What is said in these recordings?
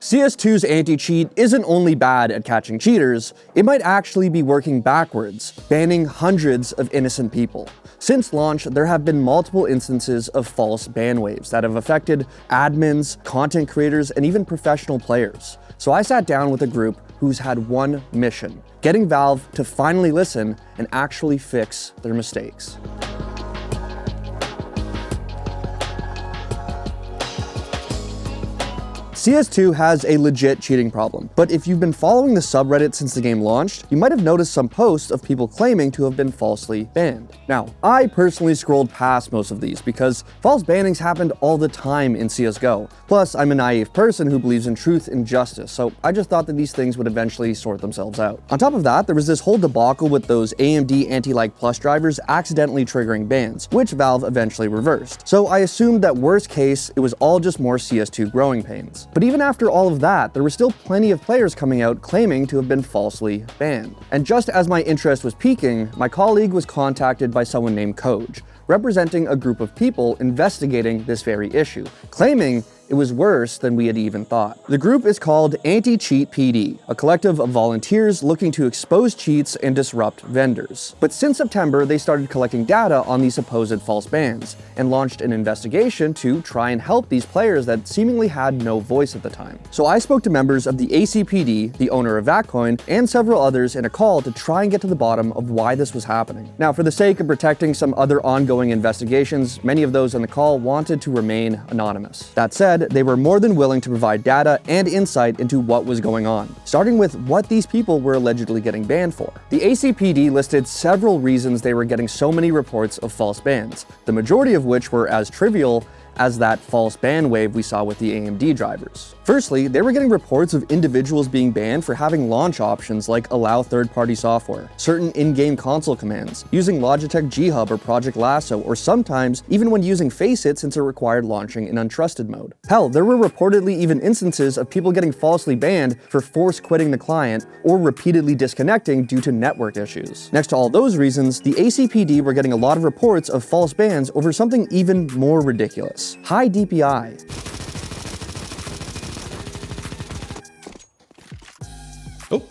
CS2's anti-cheat isn't only bad at catching cheaters, it might actually be working backwards, banning hundreds of innocent people. Since launch, there have been multiple instances of false ban waves that have affected admins, content creators, and even professional players. So I sat down with a group who's had one mission: getting Valve to finally listen and actually fix their mistakes. CS2 has a legit cheating problem, but if you've been following the subreddit since the game launched, you might have noticed some posts of people claiming to have been falsely banned. Now, I personally scrolled past most of these because false bannings happened all the time in CSGO. Plus, I'm a naive person who believes in truth and justice, so I just thought that these things would eventually sort themselves out. On top of that, there was this whole debacle with those AMD anti-lag plus drivers accidentally triggering bans, which Valve eventually reversed. So I assumed that worst case, it was all just more CS2 growing pains. But even after all of that, there were still plenty of players coming out claiming to have been falsely banned. And just as my interest was peaking, my colleague was contacted by someone named Coull, representing a group of people investigating this very issue, claiming it was worse than we had even thought. The group is called Anti-Cheat PD, a collective of volunteers looking to expose cheats and disrupt vendors. But since September, they started collecting data on these supposed false bans and launched an investigation to try and help these players that seemingly had no voice at the time. So I spoke to members of the ACPD, the owner of Vatcoin, and several others in a call to try and get to the bottom of why this was happening. Now, for the sake of protecting some other ongoing investigations, many of those on the call wanted to remain anonymous. That said, they were more than willing to provide data and insight into what was going on, starting with what these people were allegedly getting banned for. The ACPD listed several reasons they were getting so many reports of false bans, the majority of which were as trivial as that false ban wave we saw with the AMD drivers. Firstly, they were getting reports of individuals being banned for having launch options like allow third-party software, certain in-game console commands, using Logitech G-Hub or Project Lasso, or sometimes even when using Faceit since it required launching in untrusted mode. Hell, there were reportedly even instances of people getting falsely banned for force quitting the client or repeatedly disconnecting due to network issues. Next to all those reasons, the ACPD were getting a lot of reports of false bans over something even more ridiculous: high DPI. Oh,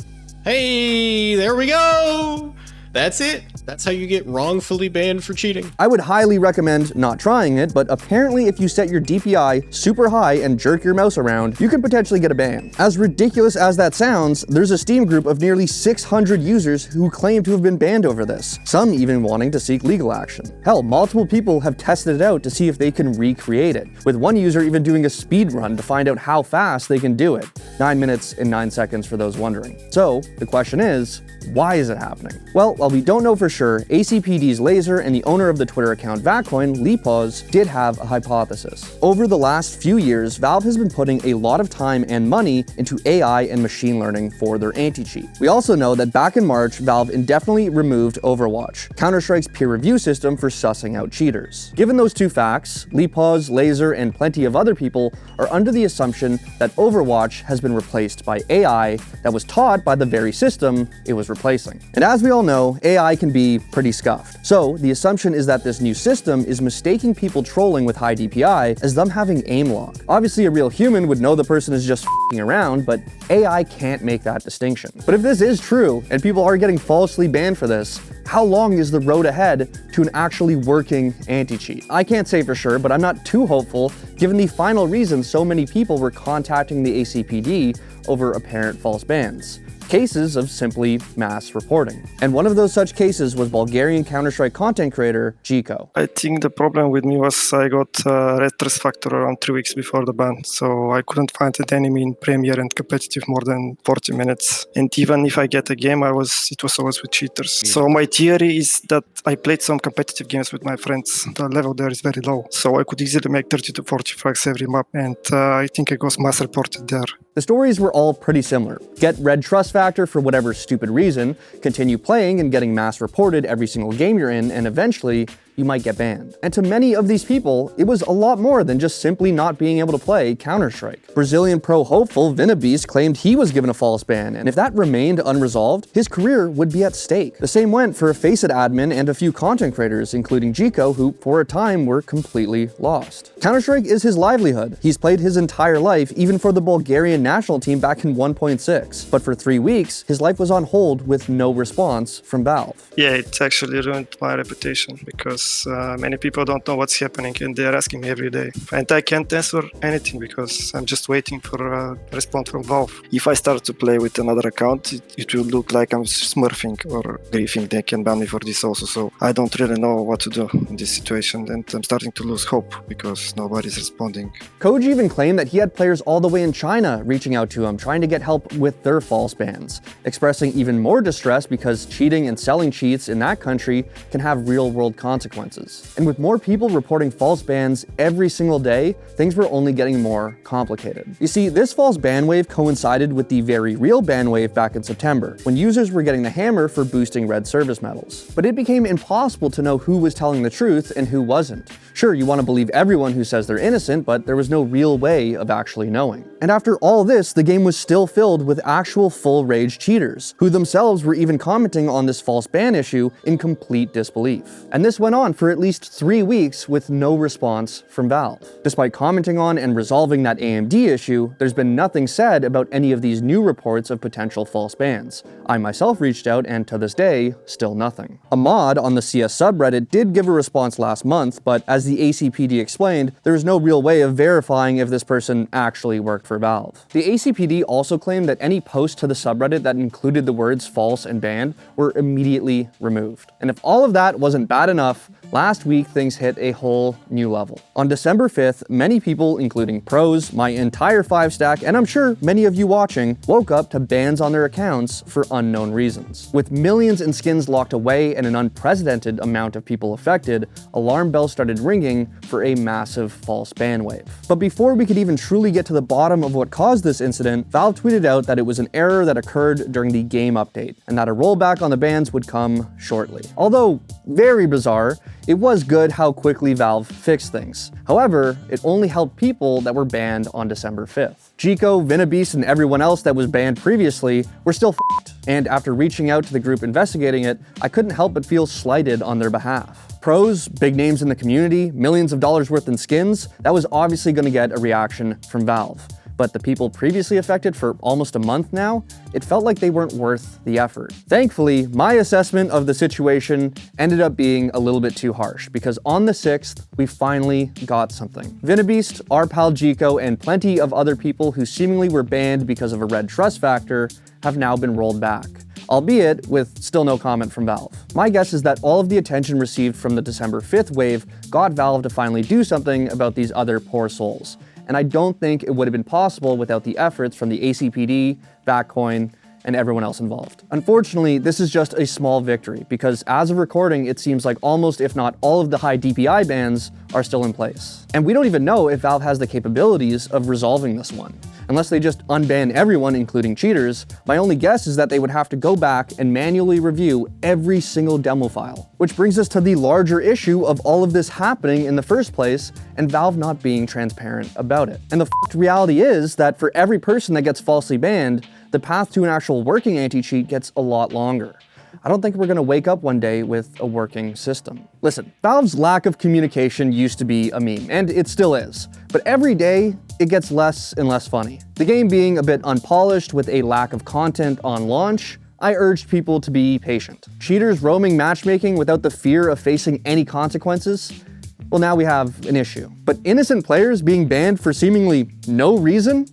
hey, there we go. That's it. That's how you get wrongfully banned for cheating. I would highly recommend not trying it, but apparently if you set your DPI super high and jerk your mouse around, you can potentially get a ban. As ridiculous as that sounds, there's a Steam group of nearly 600 users who claim to have been banned over this, some even wanting to seek legal action. Hell, multiple people have tested it out to see if they can recreate it, with one user even doing a speed run to find out how fast they can do it. 9 minutes and 9 seconds for those wondering. So the question is, why is it happening? Well, while we don't know for sure, ACPD's Laser and the owner of the Twitter account Vatcoin, Lipos, did have a hypothesis. Over the last few years, Valve has been putting a lot of time and money into AI and machine learning for their anti-cheat. We also know that back in March, Valve indefinitely removed Overwatch, Counter-Strike's peer review system for sussing out cheaters. Given those two facts, Lipos, Laser, and plenty of other people are under the assumption that Overwatch has been replaced by AI that was taught by the very system it was replacing. And as we all know, AI can be pretty scuffed. So the assumption is that this new system is mistaking people trolling with high DPI as them having aim lock. Obviously a real human would know the person is just f***ing around, but AI can't make that distinction. But if this is true, and people are getting falsely banned for this, how long is the road ahead to an actually working anti-cheat? I can't say for sure, but I'm not too hopeful given the final reason so many people were contacting the ACPD over apparent false bans: cases of simply mass reporting. And one of those such cases was Bulgarian Counter-Strike content creator Gico. I think the problem with me was I got red stress factor around 3 weeks before the ban, so I couldn't find an enemy in Premier and competitive more than 40 minutes. And even if I get a game, it was always with cheaters. So my theory is that I played some competitive games with my friends. The level there is very low, so I could easily make 30 to 40 frags every map, and I think it was mass reported there. The stories were all pretty similar. Get red trust factor for whatever stupid reason, continue playing and getting mass reported every single game you're in, and eventually you might get banned. And to many of these people, it was a lot more than just simply not being able to play Counter-Strike. Brazilian pro hopeful Vinabeast claimed he was given a false ban, and if that remained unresolved, his career would be at stake. The same went for a Faceit admin and a few content creators, including Gico, who for a time were completely lost. Counter-Strike is his livelihood. He's played his entire life, even for the Bulgarian national team back in 1.6. But for 3 weeks, his life was on hold with no response from Valve. Yeah, it actually ruined my reputation because many people don't know what's happening and they're asking me every day. And I can't answer anything because I'm just waiting for a response from Valve. If I start to play with another account, it will look like I'm smurfing or griefing. They can ban me for this also. So I don't really know what to do in this situation, and I'm starting to lose hope because nobody's responding. Koji even claimed that he had players all the way in China reaching out to him, trying to get help with their false bans, expressing even more distress because cheating and selling cheats in that country can have real-world consequences. And with more people reporting false bans every single day, things were only getting more complicated. You see, this false ban wave coincided with the very real ban wave back in September, when users were getting the hammer for boosting red service medals. But it became impossible to know who was telling the truth and who wasn't. Sure, you want to believe everyone who says they're innocent, but there was no real way of actually knowing. And after all this, the game was still filled with actual full rage cheaters, who themselves were even commenting on this false ban issue in complete disbelief. And this went on for at least 3 weeks with no response from Valve. Despite commenting on and resolving that AMD issue, there's been nothing said about any of these new reports of potential false bans. I myself reached out, and to this day, still nothing. A mod on the CS subreddit did give a response last month, but as the ACPD explained, there was no real way of verifying if this person actually worked for Valve. The ACPD also claimed that any posts to the subreddit that included the words false and banned were immediately removed. And if all of that wasn't bad enough, last week things hit a whole new level. On December 5th, many people, including pros, my entire 5-stack, and I'm sure many of you watching, woke up to bans on their accounts for unknown reasons. With millions in skins locked away and an unprecedented amount of people affected, alarm bells started ringing for a massive false ban wave. But before we could even truly get to the bottom of what caused this incident, Valve tweeted out that it was an error that occurred during the game update, and that a rollback on the bans would come shortly. Although very bizarre, it was good how quickly Valve fixed things. However, it only helped people that were banned on December 5th. Gico, Vinabeast, and everyone else that was banned previously were still f***ed. And after reaching out to the group investigating it, I couldn't help but feel slighted on their behalf. Pros, big names in the community, millions of dollars worth in skins, that was obviously going to get a reaction from Valve. But the people previously affected for almost a month now, it felt like they weren't worth the effort. Thankfully, my assessment of the situation ended up being a little bit too harsh, because on the 6th, we finally got something. Vinabeast, our pal Gico, and plenty of other people who seemingly were banned because of a red trust factor have now been rolled back, albeit with still no comment from Valve. My guess is that all of the attention received from the December 5th wave got Valve to finally do something about these other poor souls. And I don't think it would have been possible without the efforts from the ACPD, Backcoin, and everyone else involved. Unfortunately, this is just a small victory, because as of recording, it seems like almost, if not all of the high DPI bans are still in place. And we don't even know if Valve has the capabilities of resolving this one. Unless they just unban everyone, including cheaters, my only guess is that they would have to go back and manually review every single demo file. Which brings us to the larger issue of all of this happening in the first place, and Valve not being transparent about it. And the reality is that for every person that gets falsely banned, the path to an actual working anti-cheat gets a lot longer. I don't think we're gonna wake up one day with a working system. Listen, Valve's lack of communication used to be a meme, and it still is. But every day, it gets less and less funny. The game being a bit unpolished with a lack of content on launch, I urged people to be patient. Cheaters roaming matchmaking without the fear of facing any consequences? Well, now we have an issue. But innocent players being banned for seemingly no reason?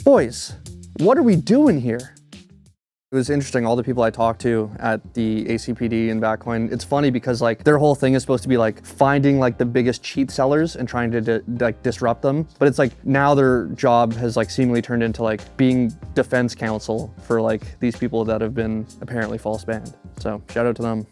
Boys, what are we doing here? It was interesting, all the people I talked to at the ACPD and Backcoin, it's funny because like their whole thing is supposed to be like finding like the biggest cheat sellers and trying to like disrupt them. But it's like now their job has like seemingly turned into like being defense counsel for like these people that have been apparently false banned. So shout out to them.